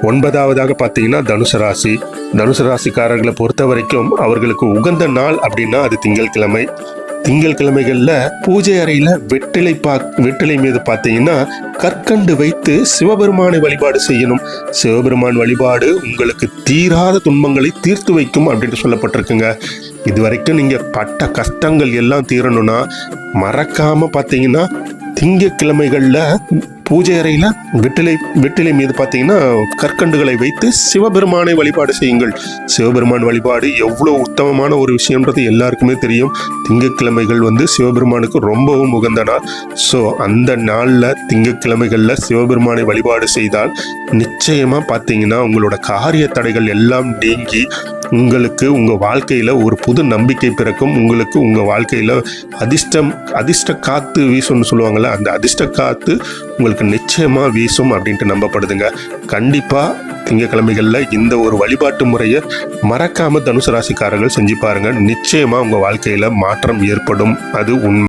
9வதாக பார்த்தீங்கன்னா தனுசு ராசி. தனுசு ராசிக்காரர்களை பொறுத்த வரைக்கும் அவர்களுக்கு உகந்த நாள் அப்படின்னா அது திங்கட்கிழமை. திங்கட்கிழமைகளில் பூஜை அறையில் வெற்றிலை மீது பார்த்தீங்கன்னா கற்கண்டு வைத்து சிவபெருமானை வழிபாடு செய்யணும். சிவபெருமான் வழிபாடு உங்களுக்கு தீராத துன்பங்களை தீர்த்து வைக்கும் அப்படின்னு சொல்லப்பட்டிருக்குங்க. இது வரைக்கும் நீங்கள் பட்ட கஷ்டங்கள் எல்லாம் தீரணும்னா மறக்காம பார்த்தீங்கன்னா திங்கட்கிழமைகளில் பூஜை அறையில் வெற்றிலை மீது பார்த்தீங்கன்னா கற்கண்டுகளை வைத்து சிவபெருமானை வழிபாடு செய்யுங்கள். சிவபெருமான் வழிபாடு எவ்வளோ உத்தமமான ஒரு விஷயம்ன்றது எல்லாருக்குமே தெரியும். திங்கட்கிழமைகள் சிவபெருமானுக்கு ரொம்பவும் உகந்த நாள். ஸோ அந்த நாளில் திங்கட்கிழமைகளில் சிவபெருமானை வழிபாடு செய்தால் நிச்சயமாக பார்த்தீங்கன்னா உங்களோட காரிய தடைகள் எல்லாம் நீங்கி உங்களுக்கு உங்கள் வாழ்க்கையில் ஒரு புது நம்பிக்கை பிறக்கும். உங்களுக்கு உங்கள் வாழ்க்கையில் அதிர்ஷ்ட காற்று வீசும்னு சொல்லுவாங்கள்ல, அந்த அதிர்ஷ்ட காற்று உங்களுக்கு நிச்சயமாக வீசும் அப்படின்ட்டு நம்பப்படுதுங்க. கண்டிப்பாக திங்கட்கிழமைகளில் இந்த ஒரு வழிபாட்டு முறையை மறக்காமல் தனுசு ராசிக்காரர்கள் செஞ்சு பாருங்கள். நிச்சயமாக உங்கள் வாழ்க்கையில் மாற்றம் ஏற்படும். அது உண்மை.